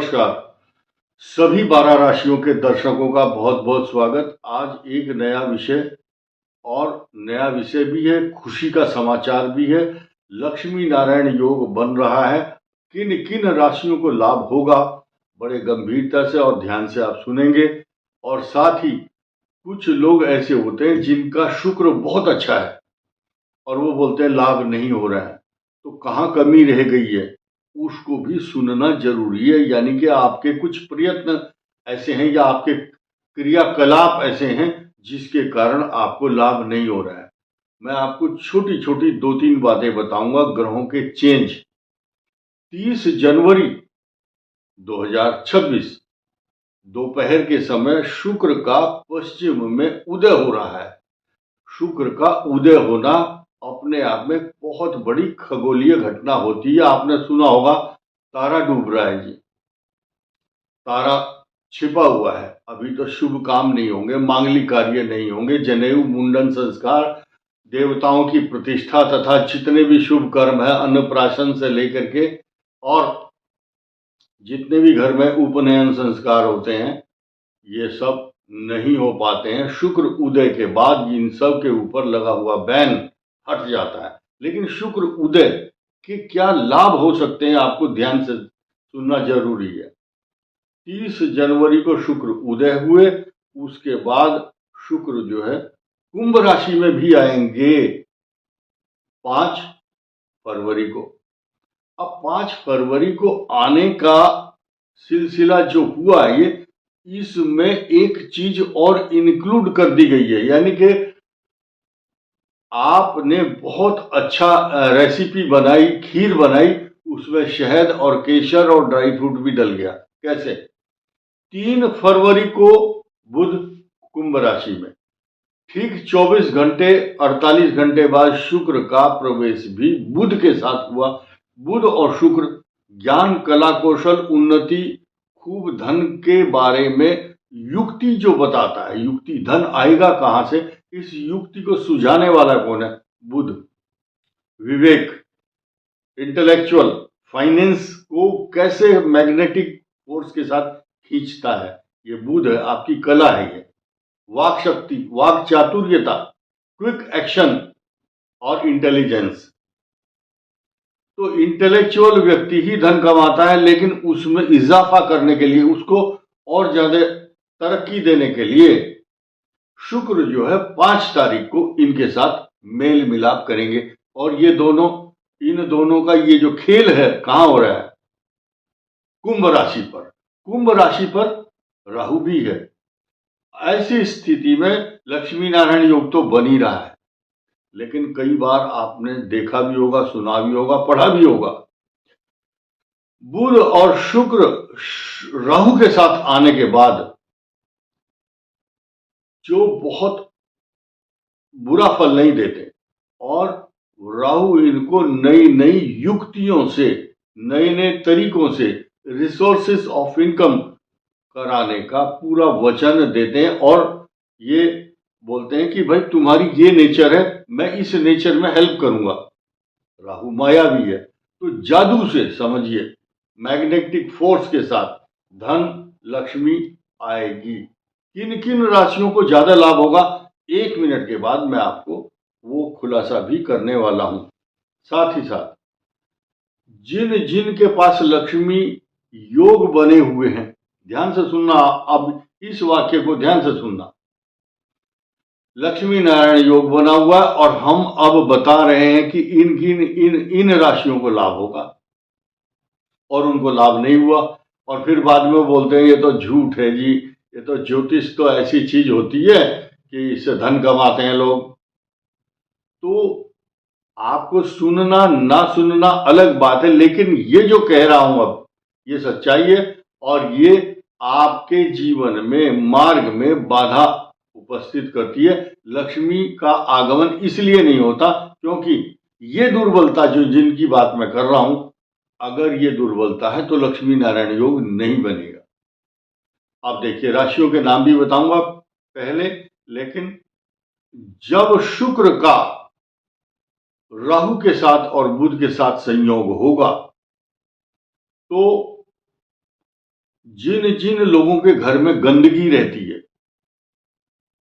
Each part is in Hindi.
नमस्कार। सभी 12 राशियों के दर्शकों का बहुत बहुत स्वागत। आज एक नया विषय और नया विषय भी है, खुशी का समाचार भी है। लक्ष्मी नारायण योग बन रहा है। किन किन राशियों को लाभ होगा, बड़े गंभीरता से और ध्यान से आप सुनेंगे। और साथ ही कुछ लोग ऐसे होते हैं जिनका शुक्र बहुत अच्छा है और वो बोलते हैं लाभ नहीं हो रहा है, तो कहाँ कमी रह गई है उसको भी सुनना जरूरी है। यानी कि आपके कुछ प्रयत्न ऐसे हैं या आपके क्रियाकलाप ऐसे हैं जिसके कारण आपको लाभ नहीं हो रहा है। मैं आपको छोटी छोटी 2-3 बातें बताऊंगा। ग्रहों के चेंज 30 जनवरी 2026 दोपहर के समय शुक्र का पश्चिम में उदय हो रहा है। शुक्र का उदय होना अपने आप में बहुत बड़ी खगोलीय घटना होती है। आपने सुना होगा तारा डूब रहा है जी, तारा छिपा हुआ है। अभी तो शुभ काम नहीं होंगे, मांगलिक कार्य नहीं होंगे, जनेऊ, मुंडन संस्कार, देवताओं की प्रतिष्ठा तथा जितने भी शुभ कर्म है, अन्नप्राशन से लेकर के और जितने भी घर में उपनयन संस्कार होते हैं, ये सब नहीं हो पाते हैं। शुक्र उदय के बाद इन सब के ऊपर लगा हुआ बैन हट जाता है। लेकिन शुक्र उदय के क्या लाभ हो सकते हैं, आपको ध्यान से सुनना जरूरी है। 30 जनवरी को शुक्र उदय हुए, उसके बाद शुक्र जो है कुंभ राशि में भी आएंगे 5 फरवरी को। अब 5 फरवरी को आने का सिलसिला जो हुआ है, ये इसमें एक चीज और इंक्लूड कर दी गई है। यानी कि आपने बहुत अच्छा रेसिपी बनाई, खीर बनाई, उसमें शहद और केसर और ड्राई फ्रूट भी डल गया। कैसे? 3 फरवरी को बुध कुंभ राशि में, ठीक 24 घंटे 48 घंटे बाद शुक्र का प्रवेश भी बुध के साथ हुआ। बुध और शुक्र ज्ञान, कला, कौशल, उन्नति, खूब धन के बारे में युक्ति जो बताता है। युक्ति, धन आएगा कहां से, इस युक्ति को सुझाने वाला कौन है? बुध। विवेक, इंटेलेक्चुअल, फाइनेंस को कैसे मैग्नेटिक फोर्स के साथ खींचता है, ये बुध है। आपकी कला है ये। वाक शक्ति, वाक चातुर्यता, क्विक एक्शन और इंटेलिजेंस। तो इंटेलेक्चुअल व्यक्ति ही धन कमाता है, लेकिन उसमें इजाफा करने के लिए, उसको और ज्यादा तरक्की देने के लिए शुक्र जो है 5 तारीख को इनके साथ मेल मिलाप करेंगे। और ये दोनों, इन दोनों का ये जो खेल है कहां हो रहा है? कुंभ राशि पर। कुंभ राशि पर राहु भी है। ऐसी स्थिति में लक्ष्मी नारायण योग तो बन ही रहा है, लेकिन कई बार आपने देखा भी होगा, सुना भी होगा, पढ़ा भी होगा, बुध और शुक्र राहु के साथ आने के बाद जो बहुत बुरा फल नहीं देते, और राहु इनको नई नई युक्तियों से, नए नए तरीकों से रिसोर्सेस ऑफ इनकम कराने का पूरा वचन देते हैं। और ये बोलते हैं कि भाई तुम्हारी ये नेचर है, मैं इस नेचर में हेल्प करूंगा। राहु मायावी है, तो जादू से समझिए, मैग्नेटिक फोर्स के साथ धन लक्ष्मी आएगी। किन किन राशियों को ज्यादा लाभ होगा, 1 मिनट के बाद मैं आपको वो खुलासा भी करने वाला हूं। साथ ही साथ जिन जिन के पास लक्ष्मी योग बने हुए हैं, ध्यान से सुनना, अब इस वाक्य को ध्यान से सुनना। लक्ष्मी नारायण योग बना हुआ और हम अब बता रहे हैं कि इन राशियों को लाभ होगा और उनको लाभ नहीं हुआ। और फिर बाद में वो बोलते हैं ये तो झूठ है जी, ये तो ज्योतिष तो ऐसी चीज होती है कि इससे धन कमाते हैं लोग। तो आपको सुनना ना सुनना अलग बात है, लेकिन ये जो कह रहा हूं अब, ये सच्चाई है और ये आपके जीवन में, मार्ग में बाधा उपस्थित करती है। लक्ष्मी का आगमन इसलिए नहीं होता क्योंकि ये दुर्बलता जो जिनकी बात मैं कर रहा हूं, अगर ये दुर्बलता है तो लक्ष्मी नारायण योग नहीं बनेगा। अब देखिए, राशियों के नाम भी बताऊंगा पहले, लेकिन जब शुक्र का राहु के साथ और बुध के साथ संयोग होगा तो जिन जिन लोगों के घर में गंदगी रहती है,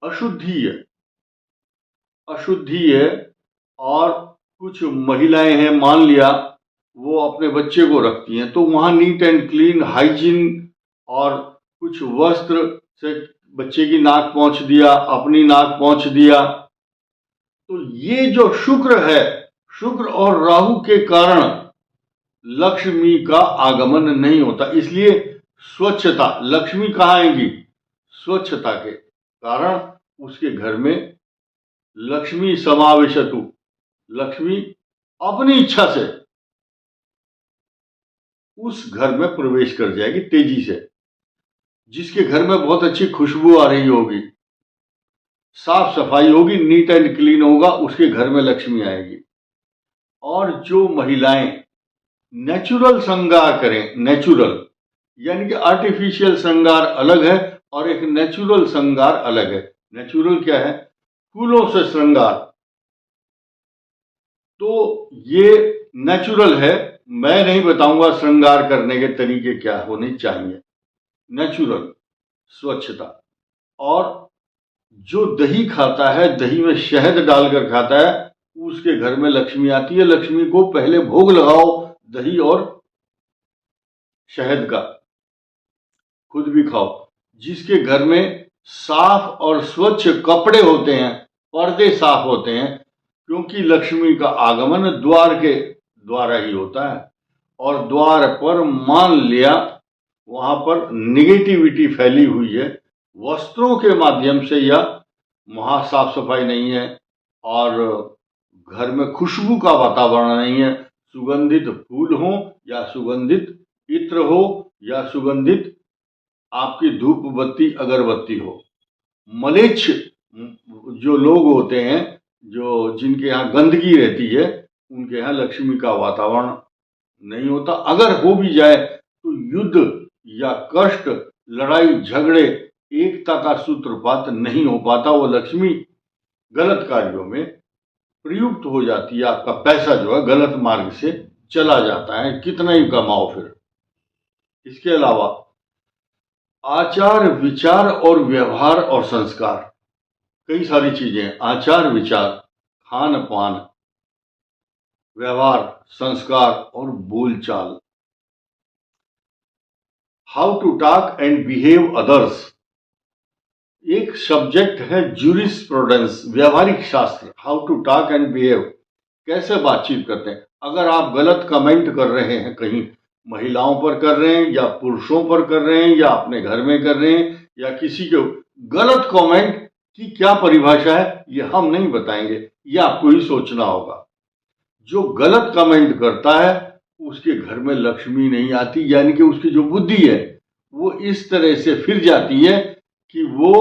अशुद्धि है, अशुद्धि है, और कुछ महिलाएं हैं, मान लिया वो अपने बच्चे को रखती हैं, तो वहां नीट एंड क्लीन हाइजीन, और कुछ वस्त्र से बच्चे की नाक पोंछ दिया, अपनी नाक पोंछ दिया, तो ये जो शुक्र है, शुक्र और राहु के कारण लक्ष्मी का आगमन नहीं होता। इसलिए स्वच्छता, लक्ष्मी कहाँ आएंगी? स्वच्छता के कारण उसके घर में लक्ष्मी समावेशतु, लक्ष्मी अपनी इच्छा से उस घर में प्रवेश कर जाएगी तेजी से। जिसके घर में बहुत अच्छी खुशबू आ रही होगी, साफ सफाई होगी, नीट एंड क्लीन होगा, उसके घर में लक्ष्मी आएगी। और जो महिलाएं नेचुरल श्रृंगार करें, नेचुरल यानी कि आर्टिफिशियल श्रृंगार अलग है और एक नेचुरल श्रृंगार अलग है। नेचुरल क्या है? फूलों से श्रृंगार, तो ये नेचुरल है। मैं नहीं बताऊंगा श्रृंगार करने के तरीके क्या होने चाहिए। नेचुरल, स्वच्छता। और जो दही खाता है, दही में शहद डालकर खाता है, उसके घर में लक्ष्मी आती है। लक्ष्मी को पहले भोग लगाओ दही और शहद का, खुद भी खाओ। जिसके घर में साफ और स्वच्छ कपड़े होते हैं, पर्दे साफ होते हैं, क्योंकि लक्ष्मी का आगमन द्वार के द्वारा ही होता है। और द्वार पर मान लिया वहां पर निगेटिविटी फैली हुई है, वस्त्रों के माध्यम से, या वहां साफ सफाई नहीं है और घर में खुशबू का वातावरण नहीं है, सुगंधित फूल हो या सुगंधित इत्र हो या सुगंधित आपकी धूप बत्ती अगरबत्ती हो, मलेच्छ जो लोग होते हैं, जो जिनके यहाँ गंदगी रहती है, उनके यहाँ लक्ष्मी का वातावरण नहीं होता। अगर हो भी जाए तो युद्ध या कष्ट, लड़ाई झगड़े, एकता का सूत्रपात नहीं हो पाता। वो लक्ष्मी गलत कार्यों में प्रयुक्त हो जाती है। आपका पैसा जो है गलत मार्ग से चला जाता है, कितना ही कमाओ फिर। इसके अलावा आचार विचार और व्यवहार और संस्कार, कई सारी चीजें, आचार विचार, खान पान, व्यवहार, संस्कार और बोलचाल। How to talk and behave others, एक सब्जेक्ट है ज्यूरिस्प्रूडेंस, व्यवहारिक शास्त्र। How to talk and behave, कैसे बातचीत करते हैं। अगर आप गलत कमेंट कर रहे हैं, कहीं महिलाओं पर कर रहे हैं या पुरुषों पर कर रहे हैं या अपने घर में कर रहे हैं, या किसी के गलत कमेंट की क्या परिभाषा है ये हम नहीं बताएंगे, ये आपको ही सोचना होगा। जो गलत कमेंट करता है उसके घर में लक्ष्मी नहीं आती, यानी कि उसकी जो बुद्धि है वो इस तरह से फिर जाती है कि वो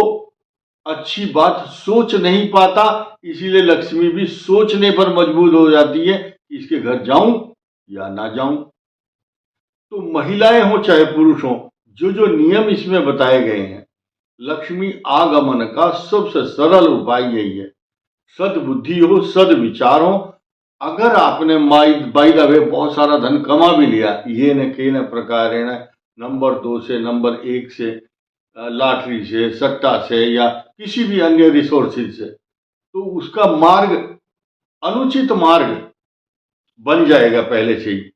अच्छी बात सोच नहीं पाता। इसीलिए लक्ष्मी भी सोचने पर मजबूर हो जाती है कि इसके घर जाऊं या ना जाऊं। तो महिलाएं हो चाहे पुरुष हो, जो जो नियम इसमें बताए गए हैं, लक्ष्मी आगमन का सबसे सरल उपाय यही है। सद्बुद्धि हो, सद्विचार हो। अगर आपने बाई द वे बहुत सारा धन कमा भी लिया, ये न के न प्रकार नंबर 2 से, नंबर 1 से, लॉटरी से, सट्टा से या किसी भी अन्य रिसोर्सेज से, तो उसका मार्ग अनुचित मार्ग बन जाएगा पहले से ही।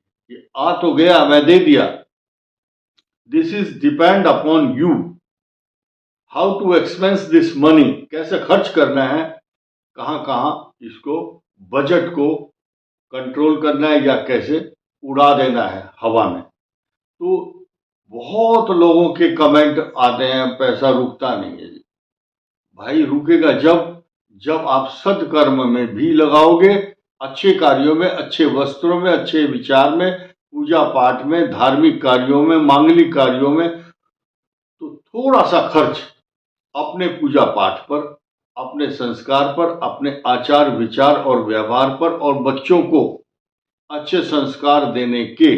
आ तो गया, मैं दे दिया। This is depend upon you, how to expense this money, कैसे खर्च करना है, कहां कहां इसको, बजट को कंट्रोल करना है या कैसे उड़ा देना है हवा में। तो बहुत लोगों के कमेंट आते हैं, पैसा रुकता नहीं है जी। भाई रुकेगा जब आप सत्कर्म में भी लगाओगे, अच्छे कार्यों में, अच्छे वस्त्रों में, अच्छे विचार में, पूजा पाठ में, धार्मिक कार्यों में, मांगलिक कार्यों में। तो थोड़ा सा खर्च अपने पूजा पाठ पर, अपने संस्कार पर, अपने आचार विचार और व्यवहार पर, और बच्चों को अच्छे संस्कार देने के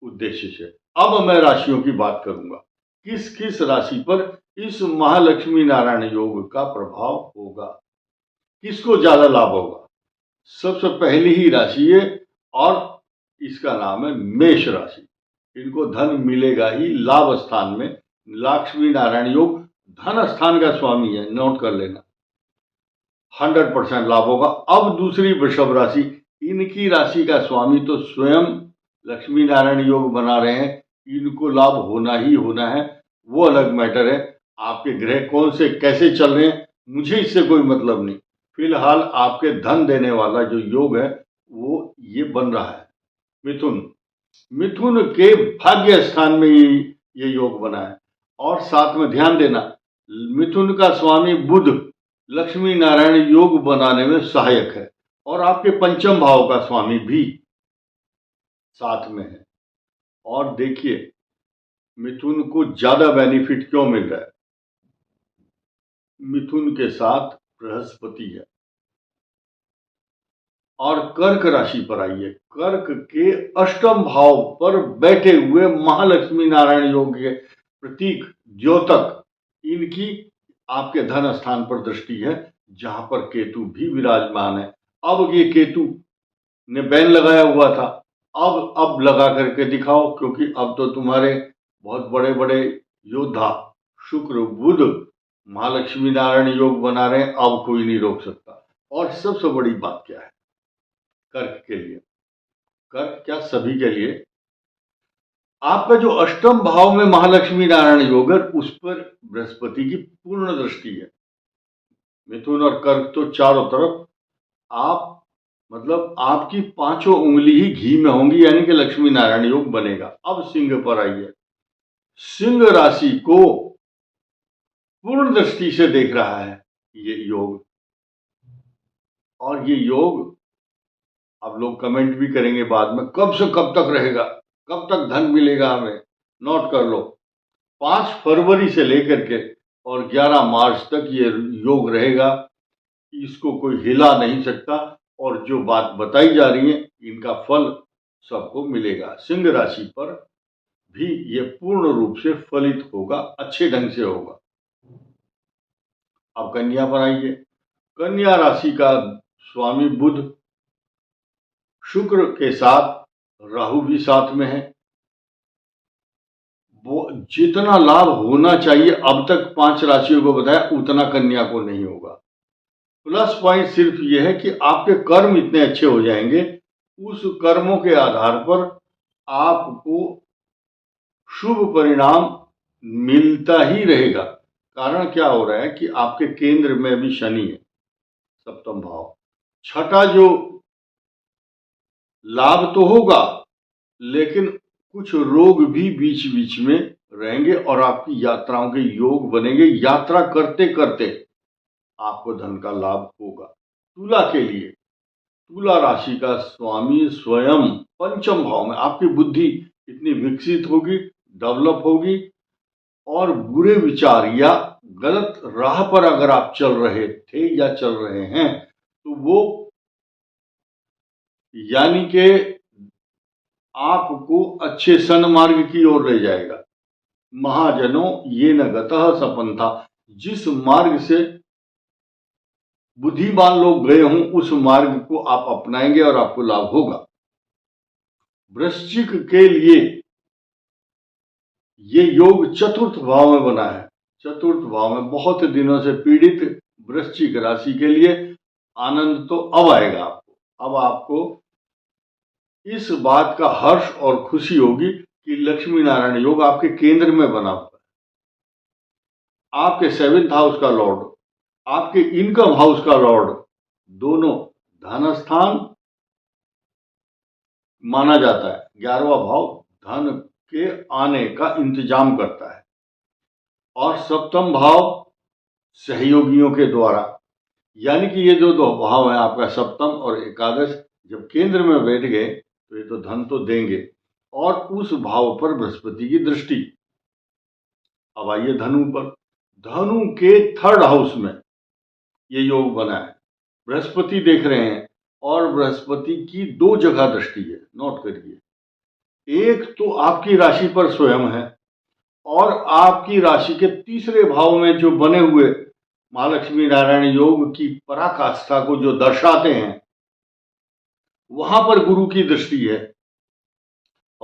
उद्देश्य से। अब मैं राशियों की बात करूंगा, किस किस राशि पर इस महालक्ष्मी नारायण योग का प्रभाव होगा, किसको ज्यादा लाभ होगा। सबसे पहली ही राशि है और इसका नाम है मेष राशि। इनको धन मिलेगा ही लाभ स्थान में। लक्ष्मी नारायण योग धन स्थान का स्वामी है, नोट कर लेना। 100% लाभ होगा। अब दूसरी वृषभ राशि, इनकी राशि का स्वामी तो स्वयं लक्ष्मी नारायण योग बना रहे हैं, इनको लाभ होना ही होना है, वो अलग मैटर है। आपके ग्रह कौन से कैसे चल रहे हैं मुझे इससे कोई मतलब नहीं। फिलहाल आपके धन देने वाला जो योग है वो ये बन रहा है। मिथुन के भाग्य स्थान में ये योग बना है। और साथ में ध्यान देना, मिथुन का स्वामी बुध लक्ष्मी नारायण योग बनाने में सहायक है, और आपके पंचम भाव का स्वामी भी साथ में है। और देखिए मिथुन को ज्यादा बेनिफिट क्यों मिल रहा है। मिथुन के साथ बृहस्पति है और कर्क राशि पर आइए। कर्क के अष्टम भाव पर बैठे हुए महालक्ष्मी नारायण योग के प्रतीक द्योतक, इनकी आपके धन स्थान पर दृष्टि है, जहां पर केतु भी विराजमान है। अब ये केतु ने बैन लगाया हुआ था, अब लगा करके दिखाओ, क्योंकि अब तो तुम्हारे बहुत बड़े बड़े योद्धा शुक्र बुध महालक्ष्मी नारायण योग बना रहे हैं, अब कोई नहीं रोक सकता। और सबसे बड़ी बात क्या है कर्क के लिए, कर्क क्या सभी के लिए, आपका जो अष्टम भाव में महालक्ष्मी नारायण योग है उस पर बृहस्पति की पूर्ण दृष्टि है। मिथुन और कर्क तो चारों तरफ आप मतलब आपकी पांचों उंगली ही घी में होंगी, यानी कि लक्ष्मी नारायण योग बनेगा। अब सिंह पर आइए। सिंह राशि को पूर्ण दृष्टि से देख रहा है ये योग, और ये योग अब लोग कमेंट भी करेंगे बाद में, कब से कब तक रहेगा, कब तक धन मिलेगा हमें। नोट कर लो, 5 फरवरी से लेकर के और 11 मार्च तक ये योग रहेगा, इसको कोई हिला नहीं सकता। और जो बात बताई जा रही है इनका फल सबको मिलेगा। सिंह राशि पर भी ये पूर्ण रूप से फलित होगा, अच्छे ढंग से होगा। अब कन्या पर आइए। कन्या राशि का स्वामी बुध शुक्र के साथ राहु भी साथ में है। वो जितना लाभ होना चाहिए अब तक 5 राशियों को बताया, उतना कन्या को नहीं होगा। प्लस पॉइंट सिर्फ यह है कि आपके कर्म इतने अच्छे हो जाएंगे, उस कर्मों के आधार पर आपको शुभ परिणाम मिलता ही रहेगा। कारण क्या हो रहा है कि आपके केंद्र में भी शनि है, सप्तम भाव। छठा जो लाभ तो होगा, लेकिन कुछ रोग भी बीच बीच में रहेंगे और आपकी यात्राओं के योग बनेंगे। यात्रा करते करते आपको धन का लाभ होगा। तुला के लिए, तुला राशि का स्वामी स्वयं पंचम भाव में, आपकी बुद्धि इतनी विकसित होगी, डेवलप होगी, और बुरे विचार या गलत राह पर अगर आप चल रहे थे या चल रहे हैं तो वो यानी कि आपको अच्छे सन्मार्ग की ओर ले जाएगा। महाजनों ये न गतः सपंथा, जिस मार्ग से बुद्धिमान लोग गए हों उस मार्ग को आप अपनाएंगे और आपको लाभ होगा। वृश्चिक के लिए ये योग चतुर्थ भाव में बना है। चतुर्थ भाव में बहुत दिनों से पीड़ित वृश्चिक राशि के लिए आनंद तो अब आएगा आपको। अब आपको इस बात का हर्ष और खुशी होगी कि लक्ष्मी नारायण योग आपके केंद्र में बना हुआ है। आपके 7th हाउस का लॉर्ड, आपके इनकम हाउस का लॉर्ड, दोनों धन स्थान माना जाता है। 11वां भाव धन के आने का इंतजाम करता है, और सप्तम भाव सहयोगियों के द्वारा, यानी कि ये जो 2 भाव हैं आपका सप्तम और एकादश, जब केंद्र में बैठ गए तो ये तो धन तो देंगे। और उस भाव पर बृहस्पति की दृष्टि। अब आइए धनु पर। धनु के 3rd हाउस में ये योग बना है, बृहस्पति देख रहे हैं, और बृहस्पति की 2 जगह दृष्टि है, नोट करिए। एक तो आपकी राशि पर स्वयं है, और आपकी राशि के 3रे भाव में जो बने हुए महालक्ष्मी नारायण योग की पराकाष्ठा को जो दर्शाते हैं, वहां पर गुरु की दृष्टि है।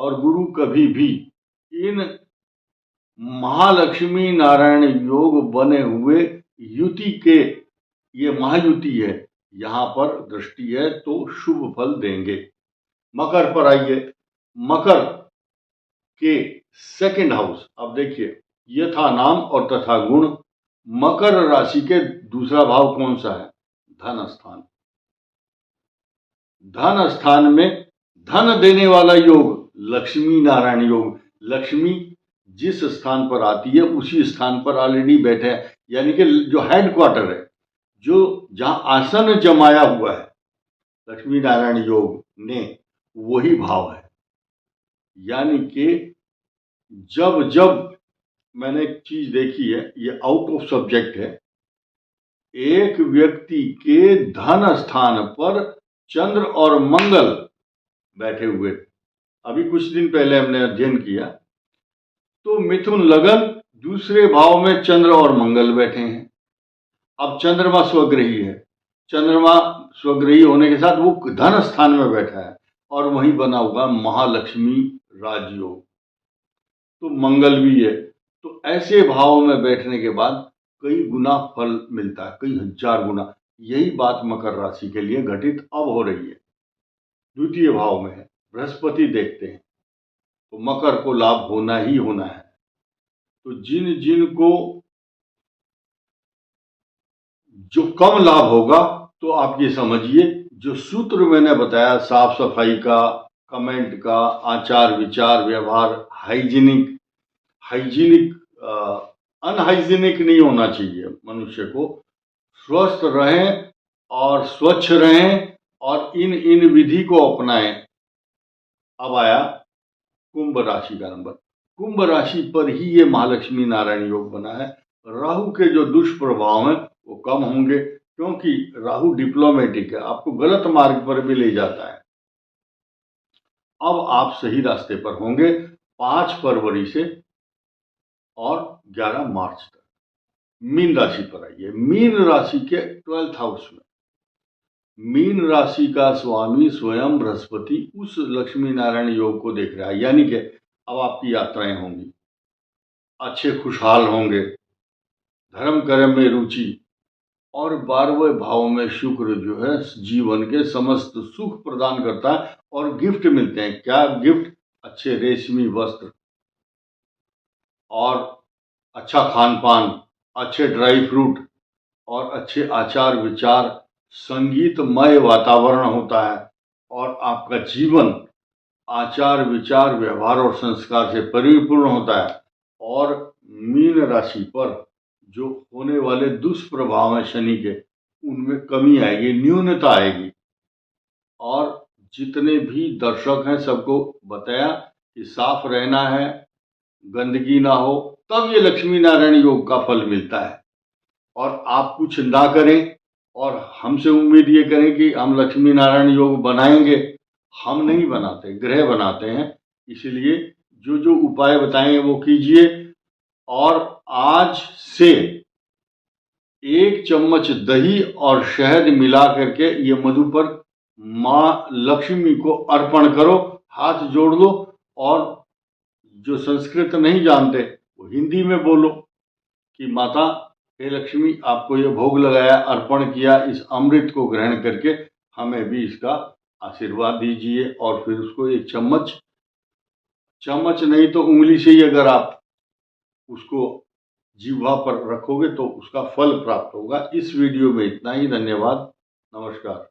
और गुरु कभी भी इन महालक्ष्मी नारायण योग बने हुए युति के, ये महायुति है, यहां पर दृष्टि है तो शुभ फल देंगे। मकर पर आइए। मकर के सेकंड हाउस, अब देखिए यथा नाम और तथा गुण, मकर राशि के दूसरा भाव कौन सा है? धन स्थान। धन स्थान में धन देने वाला योग, लक्ष्मी नारायण योग। लक्ष्मी जिस स्थान पर आती है उसी स्थान पर ऑलरेडी बैठे हैं, यानी कि जो हेडक्वार्टर है, जो जहां आसन जमाया हुआ है लक्ष्मी नारायण योग ने, वही भाव है। यानी कि जब जब मैंने एक चीज देखी है, ये आउट ऑफ सब्जेक्ट है, एक व्यक्ति के धन स्थान पर चंद्र और मंगल बैठे हुए, अभी कुछ दिन पहले हमने अध्ययन किया, तो मिथुन लगन दूसरे भाव में चंद्र और मंगल बैठे हैं। अब चंद्रमा स्वग्रही है, चंद्रमा स्वग्रही होने के साथ वो धन स्थान में बैठा है और वहीं बना हुआ महालक्ष्मी राजयोग, तो मंगल भी है। तो ऐसे भाव में बैठने के बाद कई गुना फल मिलता है, कई हजार गुना। यही बात मकर राशि के लिए घटित अब हो रही है। द्वितीय भाव में है, बृहस्पति देखते हैं, तो मकर को लाभ होना ही होना है। तो जिन जिन को जो कम लाभ होगा, तो आप ये समझिए जो सूत्र मैंने बताया, साफ सफाई का, कमेंट का, आचार विचार व्यवहार, हाइजीनिक अनहाइजीनिक नहीं होना चाहिए। मनुष्य को स्वस्थ रहें और स्वच्छ रहें और इन विधि को अपनाएं। अब आया कुंभ राशि का नंबर। कुंभ राशि पर ही ये महालक्ष्मी नारायण योग बना है। राहु के जो दुष्प्रभाव हैं वो कम होंगे, क्योंकि राहु डिप्लोमेटिक है, आपको गलत मार्ग पर भी ले जाता है। अब आप सही रास्ते पर होंगे 5 फरवरी से और 11 मार्च तक। मीन राशि पर आइए। मीन राशि के 12th हाउस में, मीन राशि का स्वामी स्वयं बृहस्पति उस लक्ष्मी नारायण योग को देख रहा है, यानी कि अब आपकी यात्राएं होंगी, अच्छे खुशहाल होंगे, धर्म कर्म में रुचि, और 12वें भाव में शुक्र जो है जीवन के समस्त सुख प्रदान करता है और गिफ्ट मिलते हैं। क्या गिफ्ट? अच्छे रेशमी वस्त्र और अच्छा खान पान, अच्छे ड्राई फ्रूट और अच्छे आचार विचार, संगीतमय वातावरण होता है और आपका जीवन आचार विचार व्यवहार और संस्कार से परिपूर्ण होता है। और मीन राशि पर जो होने वाले दुष्प्रभाव हैं शनि के, उनमें कमी आएगी, न्यूनता आएगी। और जितने भी दर्शक हैं सबको बताया कि साफ रहना है, गंदगी ना हो, तब ये लक्ष्मी नारायण योग का फल मिलता है। और आप कुछ ना करें और हमसे उम्मीद ये करें कि हम लक्ष्मी नारायण योग बनाएंगे, हम नहीं बनाते, ग्रह बनाते हैं। इसलिए जो जो उपाय बताएंगे वो कीजिए। और आज से 1 चम्मच दही और शहद मिला करके ये मधु पर माँ लक्ष्मी को अर्पण करो, हाथ जोड़ लो। और जो संस्कृत नहीं जानते वो हिंदी में बोलो कि माता हे लक्ष्मी, आपको ये भोग लगाया, अर्पण किया, इस अमृत को ग्रहण करके हमें भी इसका आशीर्वाद दीजिए। और फिर उसको 1 चम्मच नहीं तो उंगली से ही अगर आप उसको जीवा पर रखोगे तो उसका फल प्राप्त होगा। इस वीडियो में इतना ही। धन्यवाद, नमस्कार।